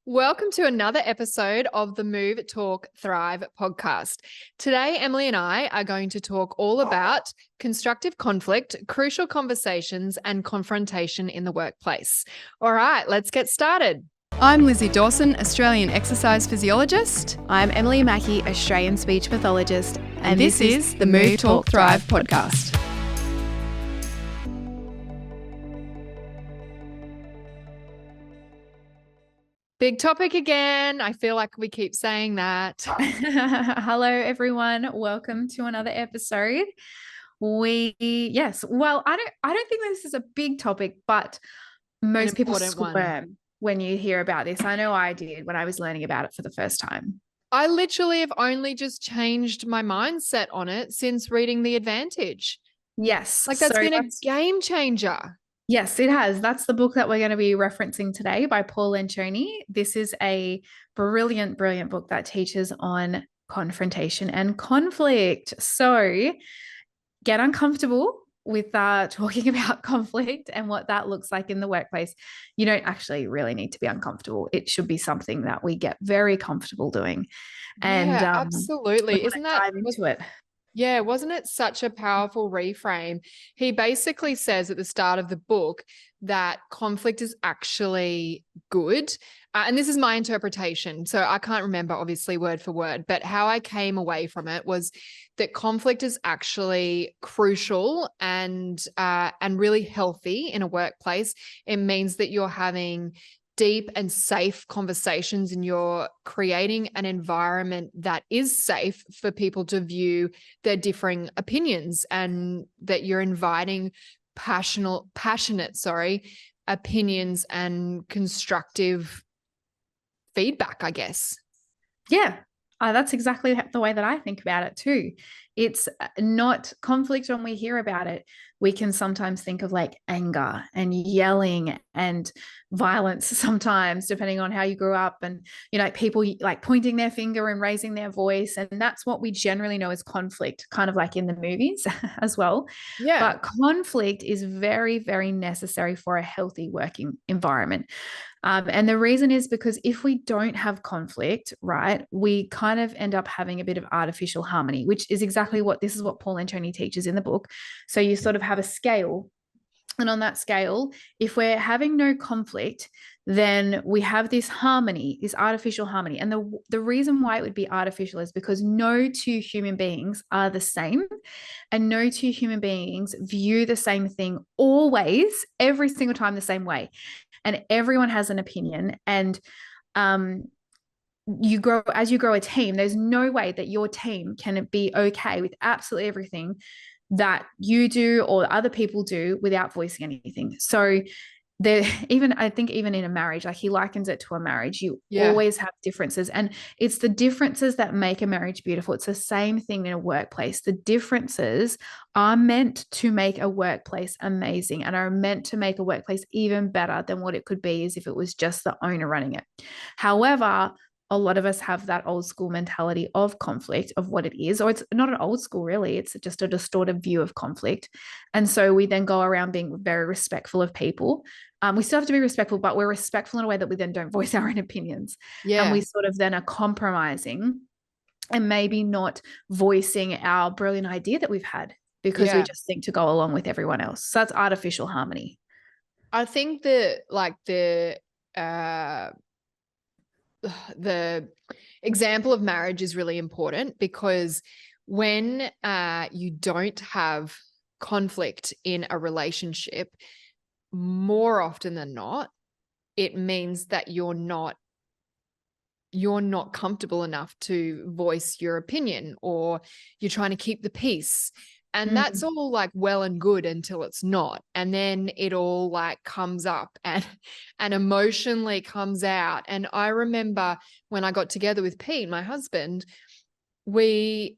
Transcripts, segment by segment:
Welcome to another episode of the Move, Talk, Thrive podcast. Today, Emily and I are going to talk all about constructive conflict, crucial conversations, and confrontation in the workplace. All right, let's get started. I'm Lizzie Dawson, Australian exercise physiologist. I'm Emily Mackey, Australian speech pathologist. And this is the Move, Talk, Thrive podcast. Big topic again. I feel like we keep saying that. Hello, everyone. Welcome to another episode. I don't think this is a big topic, but most people squirm when you hear about this. I know I did when I was learning about it for the first time. I literally have only just changed my mindset on it since reading The Advantage. Yes. Like that's been a game changer. Yes, it has. That's the book that we're going to be referencing today by Paul Lencioni. This is a brilliant, brilliant book that teaches on confrontation and conflict. So get uncomfortable with talking about conflict and what that looks like in the workplace. You don't actually really need to be uncomfortable. It should be something that we get very comfortable doing. And absolutely. Isn't that dive into it? Yeah, wasn't it such a powerful reframe? He basically says at the start of the book that conflict is actually good. And this is my interpretation. So I can't remember, obviously, word for word, but how I came away from it was that conflict is actually crucial and really healthy in a workplace. It means that you're having deep and safe conversations and you're creating an environment that is safe for people to view their differing opinions, and that you're inviting passionate opinions and constructive feedback, I guess. Yeah, that's exactly the way that I think about it too. It's not conflict. When we hear about it, we can sometimes think of like anger and yelling and violence sometimes, depending on how you grew up, and, you know, people like pointing their finger and raising their voice. And that's what we generally know as conflict, kind of like in the movies as well. Yeah. But conflict is very, very necessary for a healthy working environment. And the reason is because if we don't have conflict, right, we kind of end up having a bit of artificial harmony, which is exactly what Paul Lencioni teaches in the book. So you sort of have a scale. And on that scale, if we're having no conflict, then we have this harmony, this artificial harmony. And the reason why it would be artificial is because no two human beings are the same, and no two human beings view the same thing always, every single time, the same way. And everyone has an opinion. And as you grow a team, there's no way that your team can be okay with absolutely everything that you do or other people do without voicing anything. So I think even in a marriage, like he likens it to a marriage, you always have differences, and it's the differences that make a marriage beautiful. It's the same thing in a workplace. The differences are meant to make a workplace amazing and are meant to make a workplace even better than what it could be as if it was just the owner running it. However, a lot of us have that old school mentality of conflict, of what it is, or it's not an old school, really. It's just a distorted view of conflict. And so we then go around being very respectful of people. We still have to be respectful, but we're respectful in a way that we then don't voice our own opinions. Yeah. And we sort of then are compromising and maybe not voicing our brilliant idea that we've had because we just think to go along with everyone else. So that's artificial harmony. I think that the example of marriage is really important, because when you don't have conflict in a relationship, more often than not, it means that you're not comfortable enough to voice your opinion, or you're trying to keep the peace. And that's all like well and good until it's not. And then it all like comes up and emotionally comes out. And I remember when I got together with Pete, my husband, we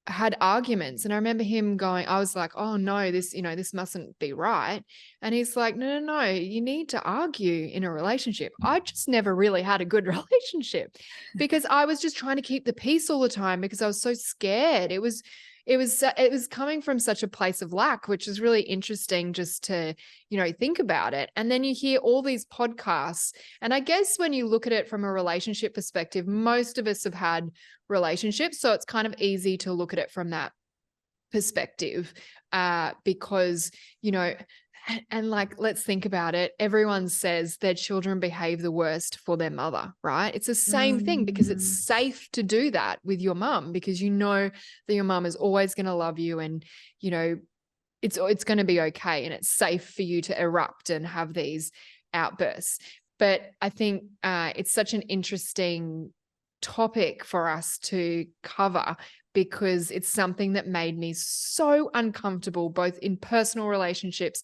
had arguments, and I remember him going, I was like, oh no, this mustn't be right. And he's like, no, you need to argue in a relationship. I just never really had a good relationship because I was just trying to keep the peace all the time because I was so scared. It was it was coming from such a place of lack, which is really interesting just to, think about it. And then you hear all these podcasts. And I guess when you look at it from a relationship perspective, most of us have had relationships. So it's kind of easy to look at it from that perspective, because, and like, let's think about it. Everyone says their children behave the worst for their mother, right? It's the same thing, because it's safe to do that with your mum, because you know that your mum is always going to love you, and, it's going to be okay. And it's safe for you to erupt and have these outbursts. But I think it's such an interesting topic for us to cover, because it's something that made me so uncomfortable, both in personal relationships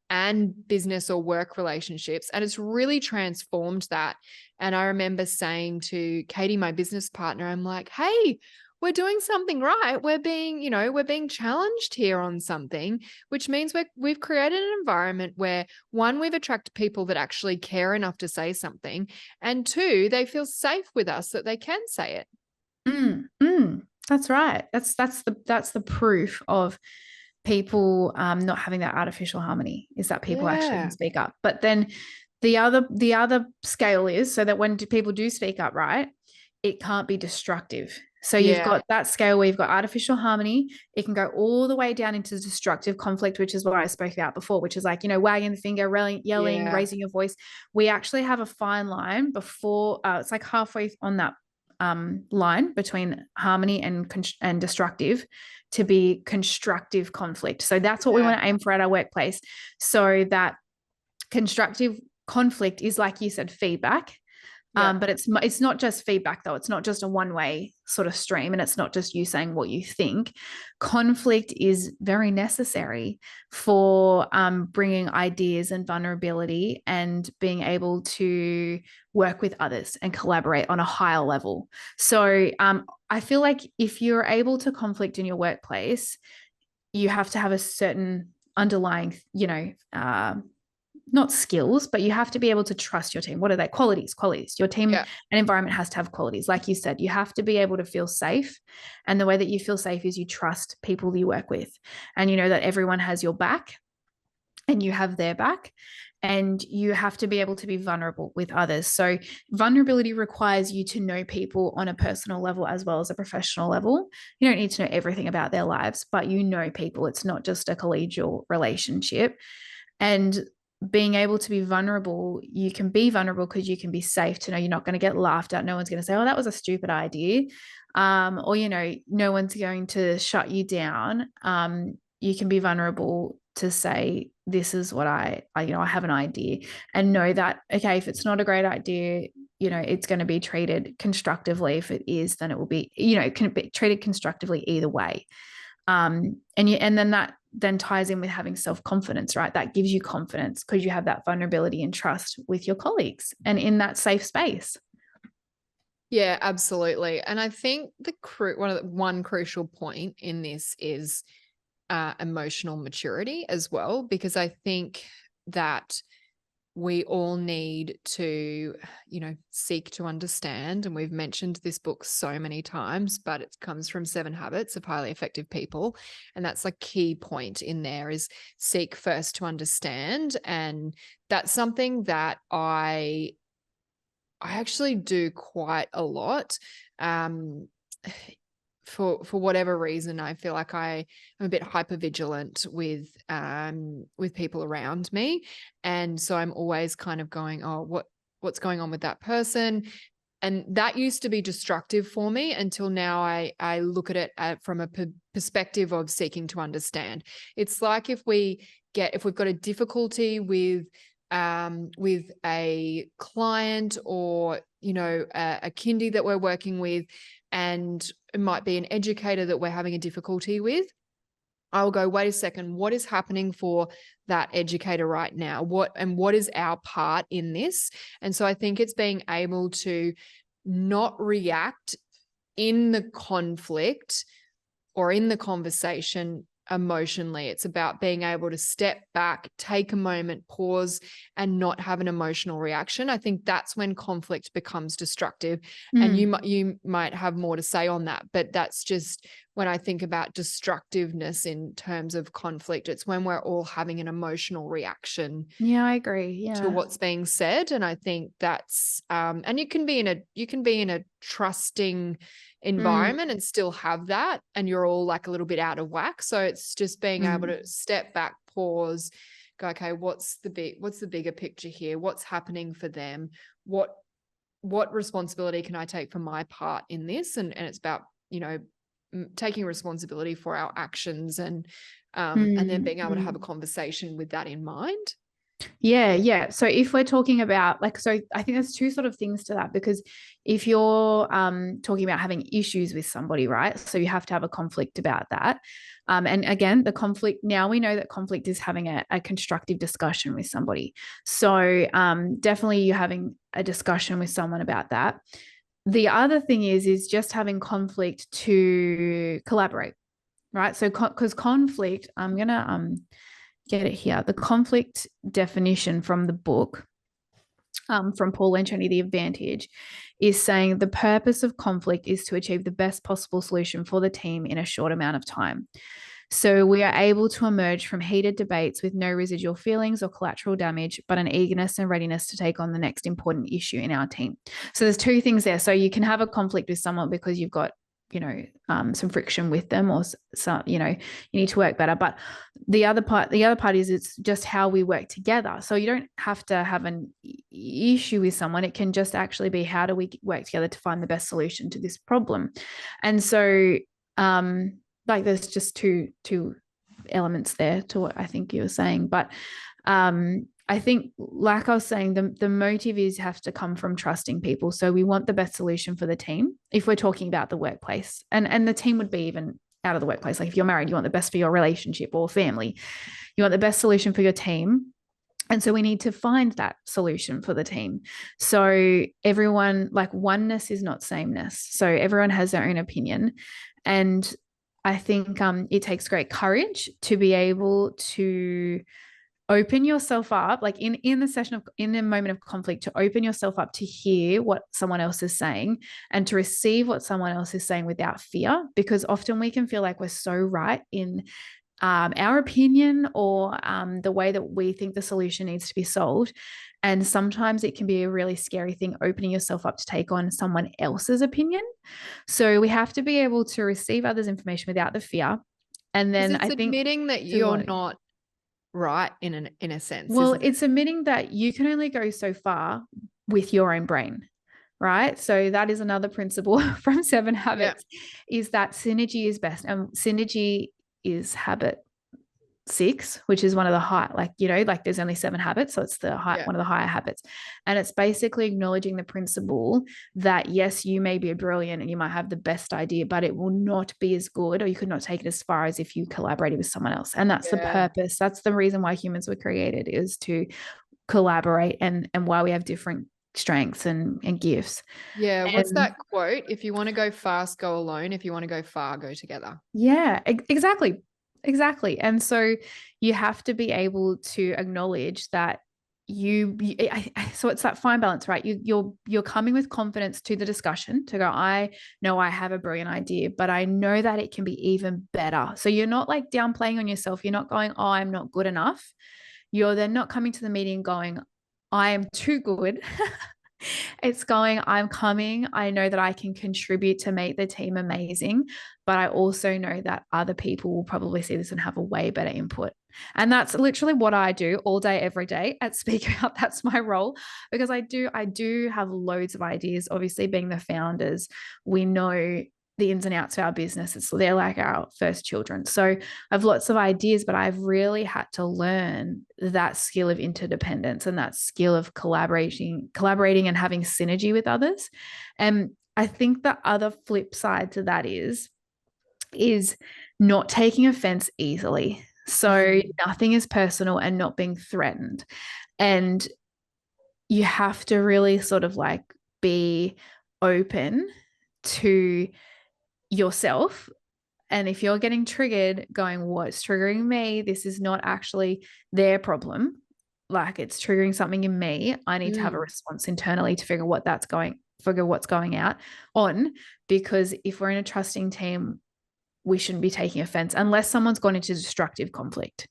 and business or work relationships. And it's really transformed that. And I remember saying to Katie, my business partner, I'm like, hey, we're doing something right. We're being challenged here on something, which means we've created an environment where, one, we've attracted people that actually care enough to say something, and two, they feel safe with us that they can say it. That's right. That's the proof of people not having that artificial harmony, is that people actually can speak up. But then the other scale is, so that when people do speak up, right, it can't be destructive. So you've got that scale where you've got artificial harmony. It can go all the way down into destructive conflict, which is what I spoke about before, which is like, wagging the finger, yelling, raising your voice. We actually have a fine line before, it's like halfway on that line between harmony and destructive, to be constructive conflict. So that's what we want to aim for at our workplace. So that constructive conflict is, like you said, feedback. But it's not just feedback, though. It's not just a one-way sort of stream, and it's not just you saying what you think. Conflict is very necessary for bringing ideas and vulnerability, and being able to work with others and collaborate on a higher level. So I feel like if you're able to conflict in your workplace, you have to have a certain underlying, not skills, but you have to be able to trust your team. What are they? Qualities. Your team and environment has to have qualities. Like you said, you have to be able to feel safe. And the way that you feel safe is you trust people you work with, and you know that everyone has your back and you have their back, and you have to be able to be vulnerable with others. So vulnerability requires you to know people on a personal level as well as a professional level. You don't need to know everything about their lives, but you know people. It's not just a collegial relationship. And being able to be vulnerable, you can be vulnerable because you can be safe to know you're not going to get laughed at. No one's going to say, oh, that was a stupid idea. Or, no one's going to shut you down. You can be vulnerable to say, this is what I have an idea, and know that, okay, if it's not a great idea, it's going to be treated constructively. If it is, then it will be, can be treated constructively either way. And then that then ties in with having self-confidence, right? That gives you confidence because you have that vulnerability and trust with your colleagues and in that safe space. Yeah, absolutely. And I think one crucial point in this is emotional maturity as well, because I think that we all need to, seek to understand. And we've mentioned this book so many times, but it comes from 7 Habits of Highly Effective People. And that's a key point in there, is seek first to understand. And that's something that I actually do quite a lot. For whatever reason, I feel like I'm a bit hypervigilant with people around me. And so I'm always kind of going, oh, what's going on with that person? And that used to be destructive for me until now I look at it from a perspective of seeking to understand. It's like if we've got a difficulty with a client or, a kindy that we're working with, and it might be an educator that we're having a difficulty with, I'll go, wait a second, what is happening for that educator right now? What is our part in this? And so I think it's being able to not react in the conflict or in the conversation emotionally. It's about being able to step back, take a moment, pause, and not have an emotional reaction. I think that's when conflict becomes destructive. And you might have more to say on that, but that's just when I think about destructiveness in terms of conflict. It's when we're all having an emotional reaction Yeah, I agree. to Yeah. what's being said. And I think that's and you can be in a trusting environment and still have that, and you're all like a little bit out of whack. So it's just being able to step back, pause, go, okay, what's the bigger picture here? What's happening for them? What responsibility can I take for my part in this? And it's about, taking responsibility for our actions, and then being able to have a conversation with that in mind. Yeah. So if we're talking about so I think there's two sort of things to that, because if you're talking about having issues with somebody, right? So you have to have a conflict about that. And again, the conflict, now we know that conflict is having a constructive discussion with somebody. So definitely you're having a discussion with someone about that. The other thing is just having conflict to collaborate, right? So because conflict, I'm going to get it here. The conflict definition from the book, from Paul Lencioni, The Advantage, is saying the purpose of conflict is to achieve the best possible solution for the team in a short amount of time. So we are able to emerge from heated debates with no residual feelings or collateral damage, but an eagerness and readiness to take on the next important issue in our team. So there's two things there. So you can have a conflict with someone because you've got some friction with them, or some, you need to work better. But the other part is it's just how we work together. So you don't have to have an issue with someone. It can just actually be, how do we work together to find the best solution to this problem? And so there's just two elements there to what I think you were saying. But I think, like I was saying, the motive has to come from trusting people. So we want the best solution for the team if we're talking about the workplace, and the team would be even out of the workplace. Like if you're married, you want the best for your relationship or family. You want the best solution for your team. And so we need to find that solution for the team. So everyone, like, oneness is not sameness. So everyone has their own opinion. And I think it takes great courage to be able to open yourself up, like in the moment of conflict, to open yourself up to hear what someone else is saying and to receive what someone else is saying without fear, because often we can feel like we're so right in our opinion or the way that we think the solution needs to be solved. And sometimes it can be a really scary thing, opening yourself up to take on someone else's opinion. So we have to be able to receive others' information without the fear. And then I think admitting that you're not right in a sense. Well, it's admitting that you can only go so far with your own brain, right? So that is another principle from 7 Habits, is that synergy is best. And synergy is habit 6, which is one of the high, there's only 7 habits. So it's one of the higher habits. And it's basically acknowledging the principle that, yes, you may be brilliant and you might have the best idea, but it will not be as good, or you could not take it as far as if you collaborated with someone else. And that's the purpose. That's the reason why humans were created, is to collaborate, and why we have different strengths and gifts. Yeah. What's that quote? If you want to go fast, go alone. If you want to go far, go together. Yeah, exactly. And so you have to be able to acknowledge that so it's that fine balance, right? You're coming with confidence to the discussion to go, I know I have a brilliant idea, but I know that it can be even better. So you're not like downplaying on yourself. You're not going, oh, I'm not good enough. You're then not coming to the meeting going, I am too good. It's going, I'm coming. I know that I can contribute to make the team amazing, but I also know that other people will probably see this and have a way better input. And that's literally what I do all day, every day at Speak Up. That's my role, because I do have loads of ideas. Obviously, being the founders, we know the ins and outs of our business. They're like our first children. So I have lots of ideas, but I've really had to learn that skill of interdependence and that skill of collaborating and having synergy with others. And I think the other flip side to that is not taking offense easily. So nothing is personal and not being threatened. And you have to really sort of like be open to yourself. And if you're getting triggered, going, what's triggering me? This is not actually their problem. Like, it's triggering something in me. I need to have a response internally to figure what's going out on. Because if we're in a trusting team, we shouldn't be taking offense unless someone's gone into destructive conflict.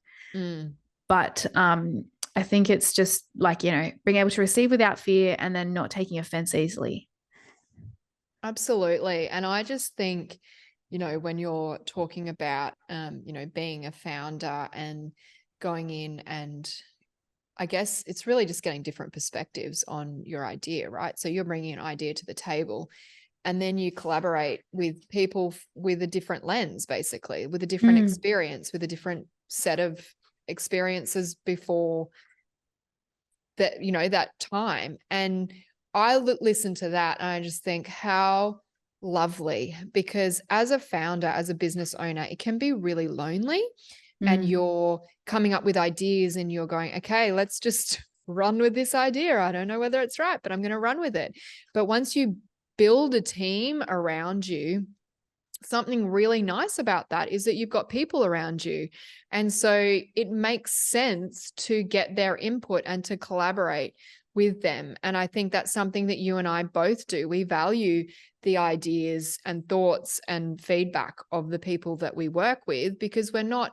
But I think it's just like, you know, being able to receive without fear and then not taking offense easily. Absolutely. And I just think, you know, when you're talking about, you know, being a founder and going in, and I guess it's really just getting different perspectives on your idea, right? So you're bringing an idea to the table, and then you collaborate with people with a different lens, basically, with a different experience, with a different set of experiences before that, you know, that time. And I listen to that and I just think how lovely, because as a founder, as a business owner, it can be really lonely, and you're coming up with ideas and you're going, okay, let's just run with this idea. I don't know whether it's right, but I'm going to run with it. But once you build a team around you, something really nice about that is that you've got people around you. And so it makes sense to get their input and to collaborate with them. And I think that's something that you and I both do. We value the ideas and thoughts and feedback of the people that we work with, because we're not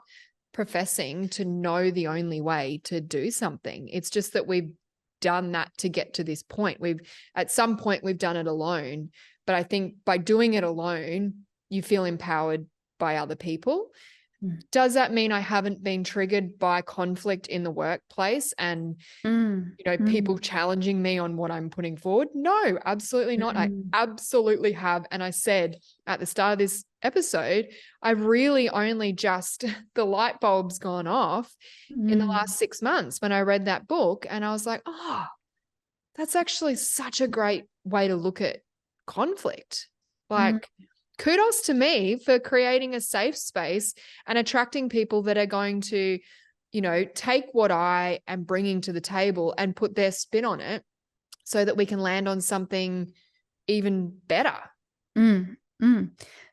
professing to know the only way to do something. It's just that we've done that to get to this point. At some point we've done it alone, but I think by doing it alone, you feel empowered by other people. Does that mean I haven't been triggered by conflict in the workplace and, you know, people challenging me on what I'm putting forward? No, absolutely not. I absolutely have. And I said at the start of this episode, I've really only just, the light bulb's gone off in the last 6 months when I read that book. And I was like, oh, that's actually such a great way to look at conflict. Like, kudos to me for creating a safe space and attracting people that are going to, you know, take what I am bringing to the table and put their spin on it so that we can land on something even better.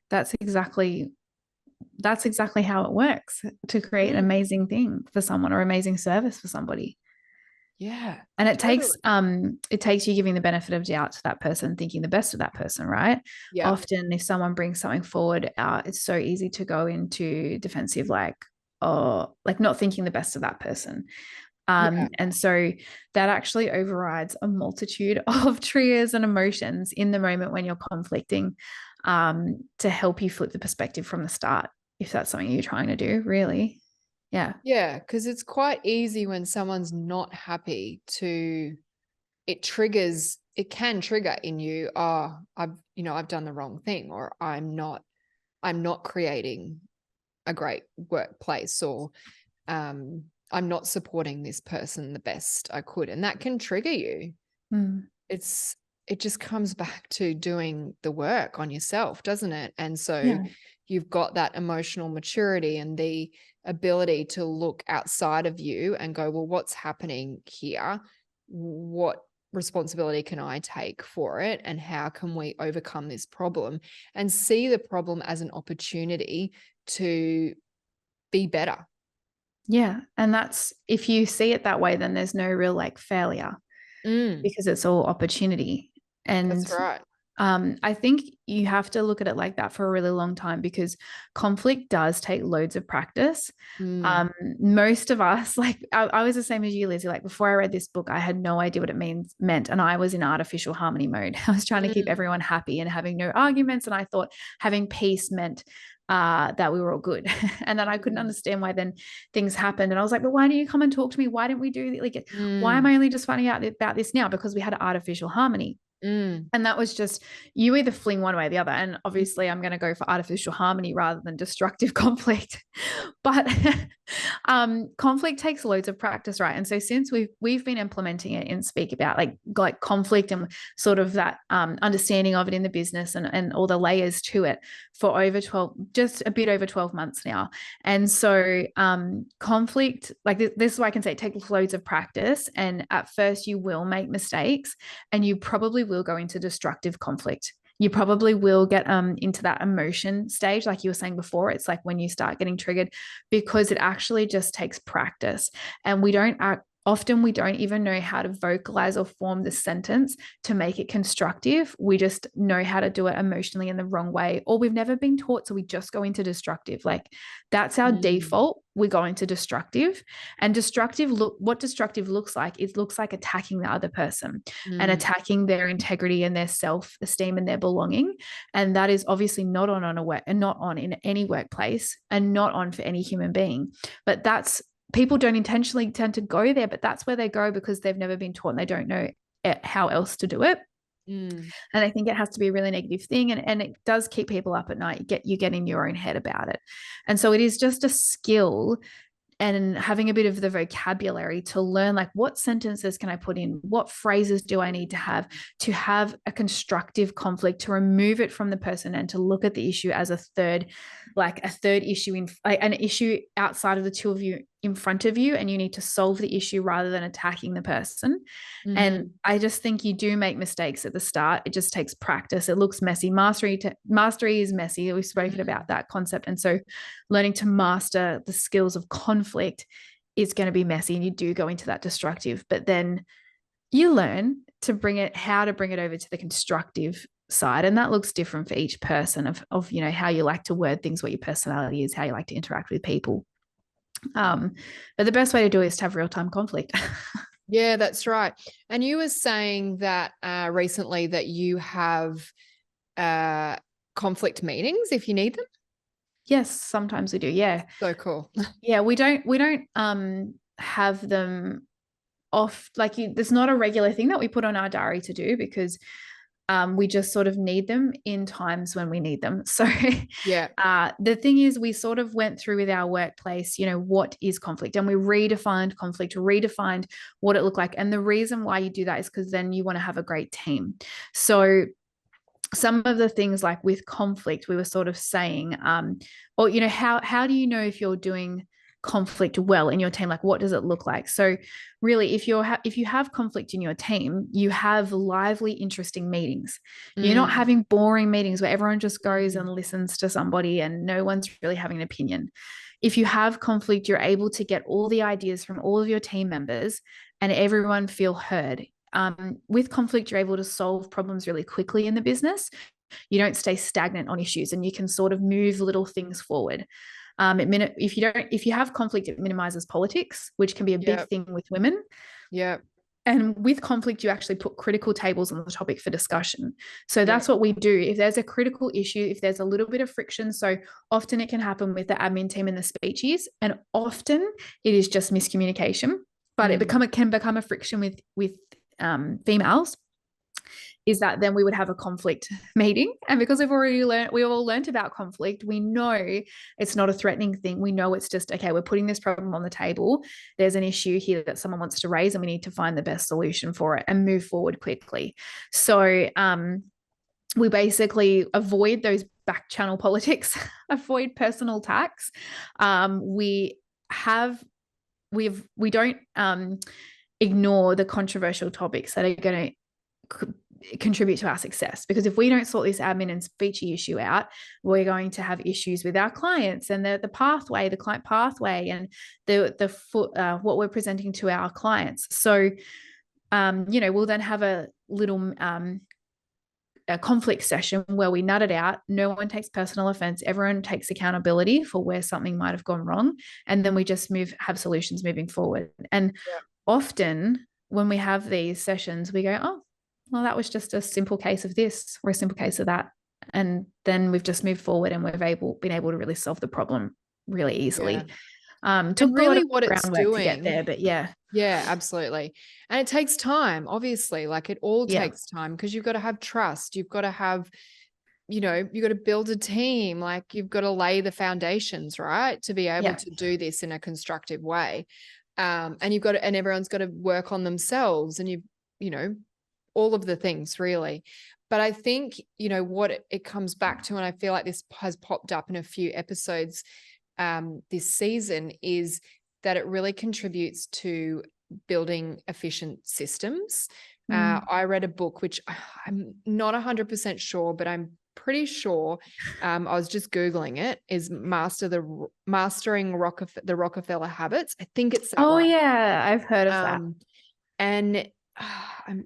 That's exactly how it works, to create an amazing thing for someone or amazing service for somebody. Yeah. And it takes you giving the benefit of doubt to that person, thinking the best of that person, right? Yeah. Often if someone brings something forward, it's so easy to go into defensive, like not thinking the best of that person. And so that actually overrides a multitude of triggers and emotions in the moment when you're conflicting, to help you flip the perspective from the start, if that's something you're trying to do, really. Yeah. Yeah, because it's quite easy when someone's not happy it can trigger in you, oh, I've done the wrong thing, or I'm not creating a great workplace, or I'm not supporting this person the best I could. And that can trigger you. It just comes back to doing the work on yourself, doesn't it? And so you've got that emotional maturity and the ability to look outside of you and go, well, what's happening here? What responsibility can I take for it? And how can we overcome this problem? And see the problem as an opportunity to be better. Yeah. And that's, if you see it that way, then there's no real like failure, because it's all opportunity. And that's right. I think you have to look at it like that for a really long time, because conflict does take loads of practice. Most of us, like I was the same as you, Lizzie. Like before I read this book, I had no idea what it meant. And I was in artificial harmony mode. I was trying to keep everyone happy and having no arguments. And I thought having peace meant that we were all good. And then I couldn't understand why then things happened. And I was like, but why didn't you come and talk to me? Why didn't we do like, why am I only just finding out about this now? Because we had artificial harmony. And that was just, you either fling one way or the other. And obviously I'm going to go for artificial harmony rather than destructive conflict. But conflict takes loads of practice, right? And so since we've been implementing it in Speak About, like conflict and sort of that understanding of it in the business and all the layers to it for just a bit over 12 months now. And so conflict, like this is why I can say it takes loads of practice. And at first you will make mistakes and you probably will go into destructive conflict. You probably will get into that emotion stage, like you were saying before. It's like when you start getting triggered, because it actually just takes practice. And we don't Often we don't even know how to vocalize or form the sentence to make it constructive. We just know how to do it emotionally in the wrong way, or we've never been taught, so we just go into destructive. Like that's our default. We go into destructive, and what destructive looks like, it looks like attacking the other person and attacking their integrity and their self-esteem and their belonging. And that is obviously not on in any workplace, and not on for any human being. But people don't intentionally tend to go there, but that's where they go because they've never been taught and they don't know how else to do it. And I think it has to be a really negative thing. And it does keep people up at night. You get in your own head about it. And so it is just a skill, and having a bit of the vocabulary to learn, like, what sentences can I put in? What phrases do I need to have a constructive conflict, to remove it from the person and to look at the issue as a third issue, an issue outside of the two of you in front of you, and you need to solve the issue rather than attacking the person. And I just think you do make mistakes at the start. It just takes practice. It looks messy. Mastery is messy. We've spoken about that concept. And so learning to master the skills of conflict is going to be messy, and you do go into that destructive, but then you learn how to bring it over to the constructive side. And that looks different for each person of how you like to word things, what your personality is, how you like to interact with people. But the best way to do it is to have real-time conflict. Yeah, that's right. And you were saying that recently that you have conflict meetings if you need them. Yes, sometimes we do. Yeah. So cool. Yeah, we don't have them off, like there's not a regular thing that we put on our diary to do, because we just sort of need them in times when we need them. So yeah, the thing is, we sort of went through with our workplace, what is conflict, and we redefined conflict, redefined what it looked like. And the reason why you do that is because then you want to have a great team. So some of the things, like with conflict, we were sort of saying, how do you know if you're doing conflict well in your team? Like, what does it look like? So really, if you have conflict in your team, you have lively, interesting meetings. You're not having boring meetings where everyone just goes and listens to somebody and no one's really having an opinion. If you have conflict, you're able to get all the ideas from all of your team members and everyone feel heard. With conflict, you're able to solve problems really quickly in the business. You don't stay stagnant on issues, and you can sort of move little things forward. If you have conflict, it minimizes politics, which can be a big thing with women. Yeah. And with conflict, you actually put critical tables on the topic for discussion. So that's what we do. If there's a critical issue, if there's a little bit of friction, so often it can happen with the admin team and the speechies, and often it is just miscommunication, but it can become a friction with females, is that then we would have a conflict meeting. And because we all learned about conflict, we know it's not a threatening thing. We know it's just, okay, we're putting this problem on the table. There's an issue here that someone wants to raise, and we need to find the best solution for it and move forward quickly. So we basically avoid those back channel politics, avoid personal attacks. We don't ignore the controversial topics that are going to contribute to our success, because if we don't sort this admin and speechy issue out, we're going to have issues with our clients and the client pathway and what we're presenting to our clients. So we'll then have a little a conflict session where we nut it out. No one takes personal offense. Everyone takes accountability for where something might have gone wrong, and then we just have solutions moving forward. And often when we have these sessions, we go, oh, well, that was just a simple case of this or a simple case of that. And then we've just moved forward, and we've been able to really solve the problem really easily. Took really what it's doing to get there, but yeah, absolutely. And it takes time, obviously. Like, it all takes time, because you've got to have trust. You've got to have, you've got to build a team. Like, you've got to lay the foundations, right, to be able to do this in a constructive way. And everyone's got to work on themselves, and all of the things, really. But I think, what it comes back to, and I feel like this has popped up in a few episodes this season, is that it really contributes to building efficient systems. I read a book, which I'm not 100% sure, but I'm pretty sure, I was just Googling it, is mastering the Rockefeller habits. I think it's that Oh one. yeah, I've heard of that. And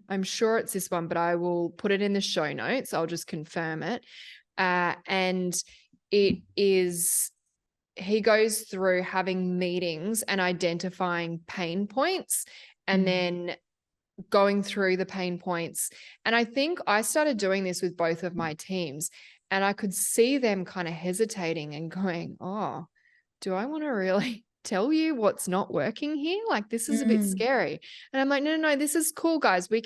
I'm sure it's this one, but I will put it in the show notes. I'll just confirm it. And it is, he goes through having meetings and identifying pain points and then going through the pain points. And I think I started doing this with both of my teams, and I could see them kind of hesitating and going, oh, do I want to really tell you what's not working here? Like, this is a bit scary. And I'm like, no, this is cool, guys. You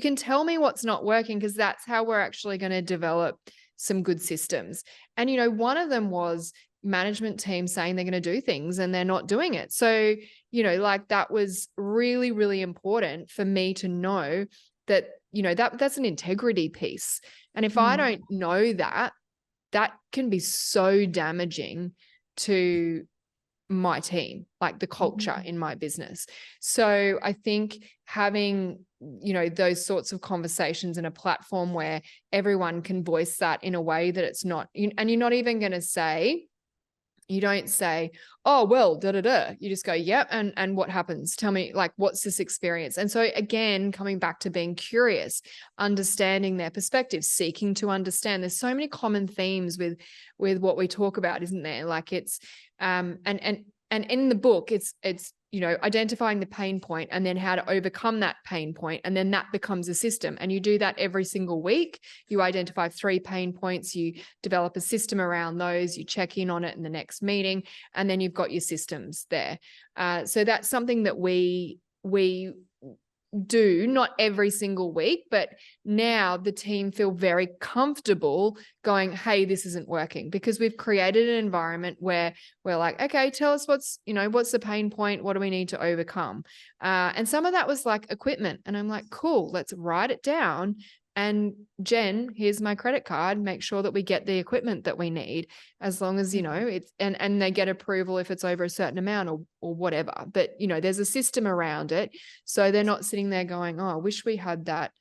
can tell me what's not working, because that's how we're actually going to develop some good systems. And, one of them was management team saying they're going to do things and they're not doing it. So, like, that was really, really important for me to know that, that's an integrity piece. And if I don't know that, that can be so damaging to my team, like the culture in my business. So I think having, those sorts of conversations in a platform where everyone can voice that in a way that it's not, and you're not even going to say, you don't say, oh, well, da. You just go, yep. And what happens? Tell me, like, what's this experience? And so again, coming back to being curious, understanding their perspective, seeking to understand. There's so many common themes with what we talk about, isn't there? Like, it's, and in the book, it's, identifying the pain point and then how to overcome that pain point. And then that becomes a system. And you do that every single week. You identify 3 pain points, you develop a system around those, you check in on it in the next meeting, and then you've got your systems there. So that's something that we do, not every single week, but now the team feel very comfortable going, hey, this isn't working, because we've created an environment where we're like, okay, tell us what's the pain point? What do we need to overcome? And some of that was like equipment. And I'm like, cool, let's write it down. And Jen, here's my credit card. Make sure that we get the equipment that we need, as long as, it's, and they get approval if it's over a certain amount or whatever. But, there's a system around it. So they're not sitting there going, oh, I wish we had that,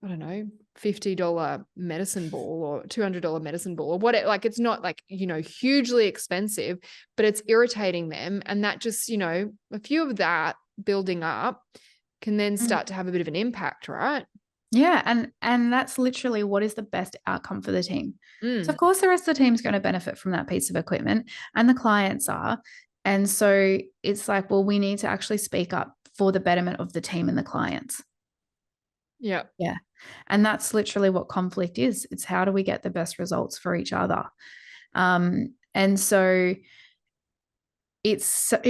I don't know, $50 medicine ball or $200 medicine ball or whatever. Like, it's not like, hugely expensive, but it's irritating them. And that just, a few of that building up can then start to have a bit of an impact, right? Yeah. And that's literally what is the best outcome for the team. So of course the rest of the team's going to benefit from that piece of equipment, and the clients are. And so it's like, well, we need to actually speak up for the betterment of the team and the clients. Yeah. Yeah. And that's literally what conflict is. It's how do we get the best results for each other? And so it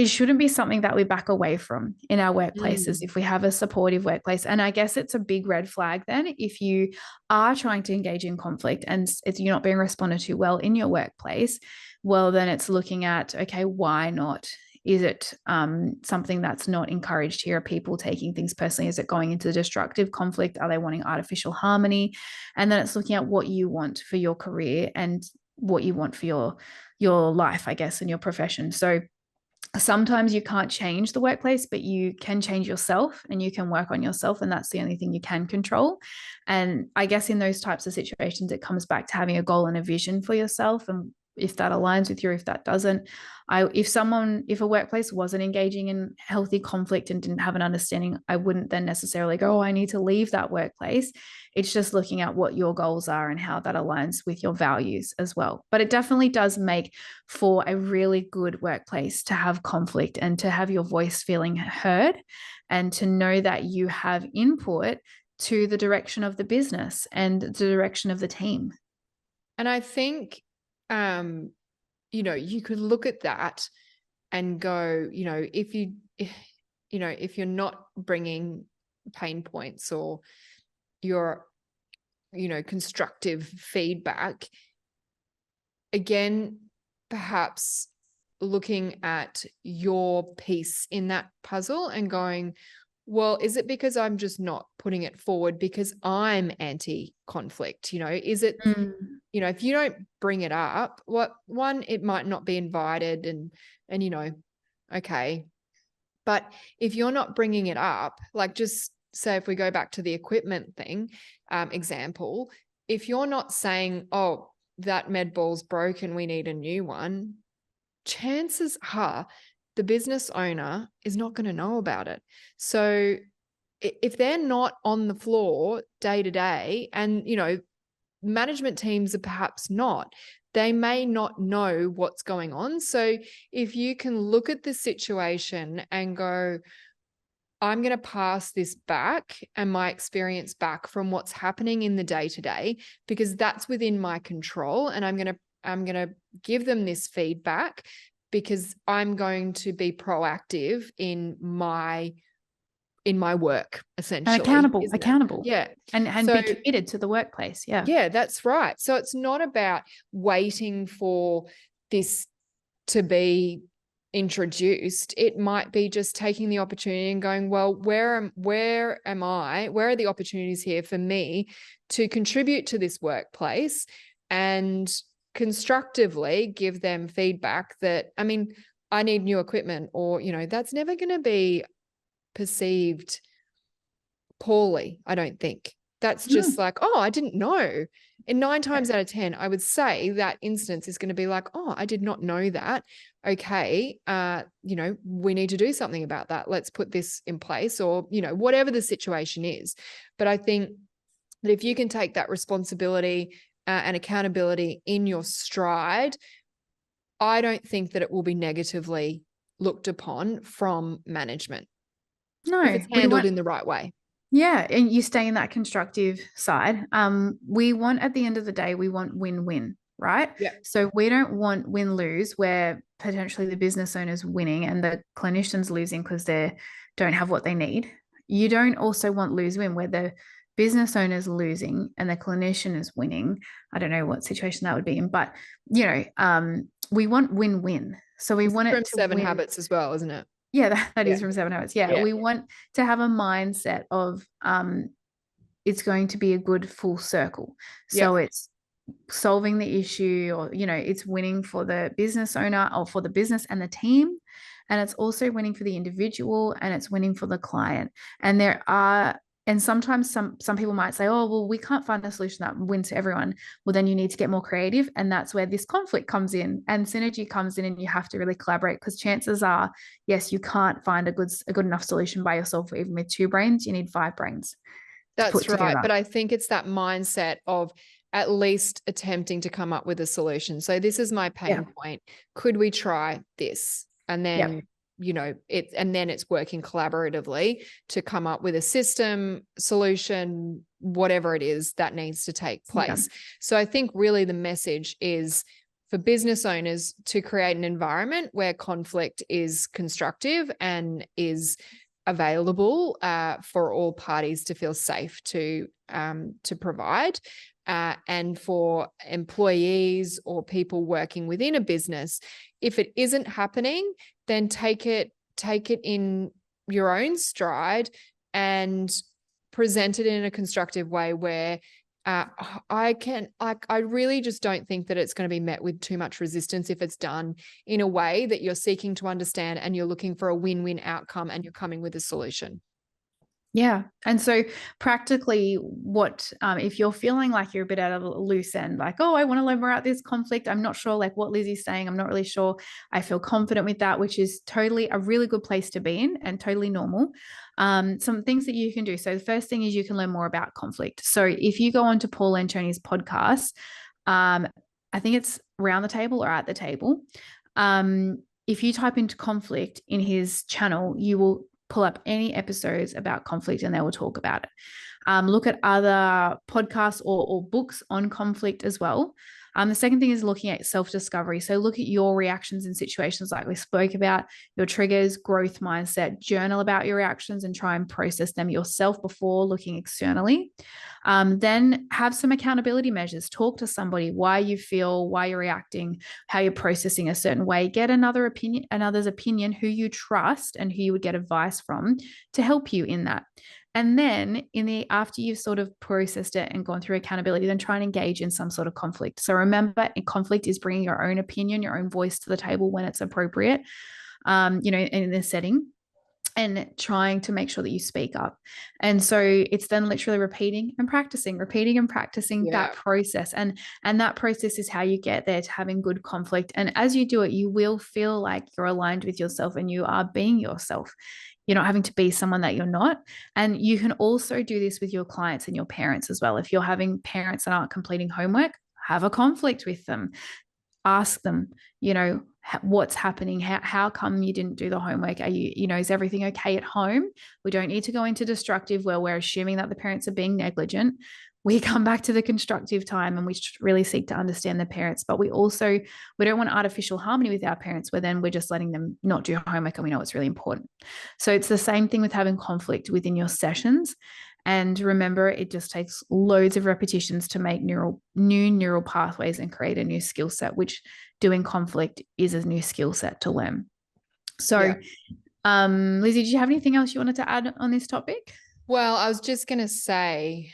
shouldn't be something that we back away from in our workplaces if we have a supportive workplace. And I guess it's a big red flag then if you are trying to engage in conflict and you're not being responded to well in your workplace. Well, then it's looking at, okay, why not? Is it something that's not encouraged here? Are people taking things personally? Is it going into destructive conflict? Are they wanting artificial harmony? And then it's looking at what you want for your career and what you want for your life, I guess, and your profession. So sometimes you can't change the workplace, but you can change yourself and you can work on yourself. And that's the only thing you can control. And I guess in those types of situations, it comes back to having a goal and a vision for yourself. And if that aligns with you, if that doesn't, if a workplace wasn't engaging in healthy conflict and didn't have an understanding, I wouldn't then necessarily go, oh, I need to leave that workplace. It's just looking at what your goals are and how that aligns with your values as well. But it definitely does make for a really good workplace to have conflict and to have your voice feeling heard and to know that you have input to the direction of the business and the direction of the team. And I think, you could look at that and go, if you're not bringing pain points or your, constructive feedback, again, perhaps looking at your piece in that puzzle and going, well, is it because I'm just not putting it forward because I'm anti-conflict? Is it, if you don't bring it up, it might not be invited and okay. But if you're not bringing it up, like, just say if we go back to the equipment thing, example, if you're not saying, oh, that med ball's broken, we need a new one, chances are the business owner is not going to know about it. So if they're not on the floor day to day, and, you know, management teams are perhaps not, they may not know what's going on. So if you can look at the situation and go, I'm going to pass this back and my experience back from what's happening in the day to day, because that's within my control. And I'm going to give them this feedback because I'm going to be proactive in my work, essentially. And accountable. Yeah. And so, be committed to the workplace. Yeah. Yeah, that's right. So it's not about waiting for this to be introduced. It might be just taking the opportunity and going, well, where am I? Where are the opportunities here for me to contribute to this workplace and constructively give them feedback that, I mean, I need new equipment, or, you know, that's never going to be perceived poorly, I don't think. That's just like, oh, I didn't know. And 9 times out of 10, I would say that instance is going to be like, oh, I did not know that. Okay, you know, we need to do something about that. Let's put this in place, or, you know, whatever the situation is. But I think that if you can take that responsibility and accountability in your stride, I don't think that it will be negatively looked upon from management. No, if it's handled in the right way. Yeah, and you stay in that constructive side. We want, at the end of the day, we want win-win, right? Yeah. So we don't want win-lose where potentially the business owner's winning and the clinician's losing because they don't have what they need. You don't also want lose-win where the business owner's losing and the clinician is winning. I don't know what situation that would be in, but, you know, we want win-win. So we want it from to 7 win. Habits as well, isn't it? Yeah, that is from 7 Habits. Yeah, we want to have a mindset of it's going to be a good full circle. So it's solving the issue, or, you know, it's winning for the business owner or for the business and the team. And it's also winning for the individual, and it's winning for the client. And sometimes some people might say, oh, well, we can't find a solution that wins for everyone. Well, then you need to get more creative. And that's where this conflict comes in and synergy comes in, and you have to really collaborate, because chances are, yes, you can't find a good enough solution by yourself. Even with 2 brains, you need 5 brains. That's right. But I think it's that mindset of at least attempting to come up with a solution. So this is my pain point. Could we try this? And then you know, it's working collaboratively to come up with a system, solution, whatever it is that needs to take place. So I think really the message is for business owners to create an environment where conflict is constructive and is available for all parties to feel safe to provide. And for employees or people working within a business, if it isn't happening, then take it in your own stride and present it in a constructive way where I really just don't think that it's going to be met with too much resistance if it's done in a way that you're seeking to understand and you're looking for a win-win outcome and you're coming with a solution. Yeah. And so practically what, if you're feeling like you're a bit out of a loose end, like, oh, I want to learn more about this conflict, I'm not sure like what Lizzie's saying, I'm not really sure I feel confident with that, which is totally a really good place to be in and totally normal. Some things that you can do. So the first thing is you can learn more about conflict. So if you go on to Paul Lencioni's podcast, I think it's Round the Table or At the Table. If you type into conflict in his channel, you will pull up any episodes about conflict and they will talk about it. Look at other podcasts or books on conflict as well. The second thing is looking at self-discovery. So look at your reactions in situations like we spoke about, your triggers, growth mindset, journal about your reactions and try and process them yourself before looking externally. Then have some accountability measures. Talk to somebody why you feel, why you're reacting, how you're processing a certain way. Get another's opinion, who you trust and who you would get advice from to help you in that. And then after you've sort of processed it and gone through accountability, then try and engage in some sort of conflict. So remember, conflict is bringing your own opinion, your own voice to the table when it's appropriate, in this setting. and trying to make sure that you speak up. And so it's then literally repeating and practicing that process. And that process is how you get there to having good conflict. And as you do it, you will feel like you're aligned with yourself and you are being yourself. You're not having to be someone that you're not. And you can also do this with your clients and your parents as well. If you're having parents that aren't completing homework, have a conflict with them. Ask them, what's happening? How come you didn't do the homework? Are you, is everything okay at home? We don't need to go into destructive where we're assuming that the parents are being negligent. We come back to the constructive time and we really seek to understand the parents, but we don't want artificial harmony with our parents where then we're just letting them not do homework and we know it's really important. So it's the same thing with having conflict within your sessions. And remember, it just takes loads of repetitions to make new neural pathways and create a new skill set, which doing conflict is a new skill set to learn. So, Lizzie, did you have anything else you wanted to add on this topic? Well, I was just going to say,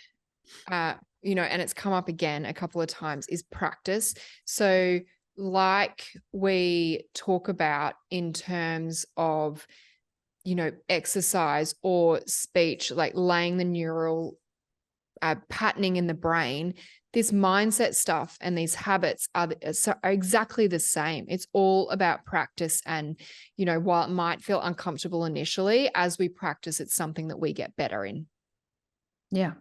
and it's come up again a couple of times, is practice. So like we talk about in terms of, exercise or speech, like laying the neural patterning in the brain, this mindset stuff and these habits are exactly the same. It's all about practice. And, while it might feel uncomfortable initially, as we practice, it's something that we get better in. Yeah.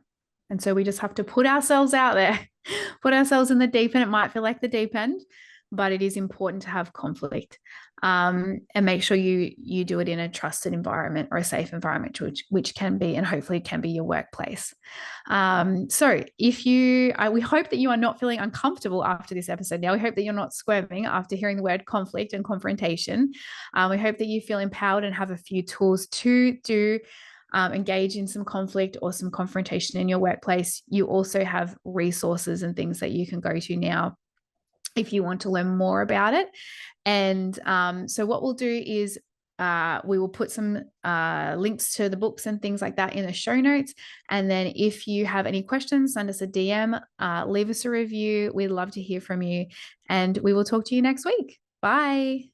And so we just have to put ourselves out there, put ourselves in the deep end. It might feel like the deep end, but it is important to have conflict, and make sure you do it in a trusted environment or a safe environment, which can be, and hopefully can be, your workplace. So we hope that you are not feeling uncomfortable after this episode. Now, we hope that you're not squirming after hearing the word conflict and confrontation. We hope that you feel empowered and have a few tools to do engage in some conflict or some confrontation in your workplace. You also have resources and things that you can go to now if you want to learn more about it. And so what we'll do is we will put some links to the books and things like that in the show notes. And then if you have any questions, send us a DM, leave us a review. We'd love to hear from you. And we will talk to you next week. Bye.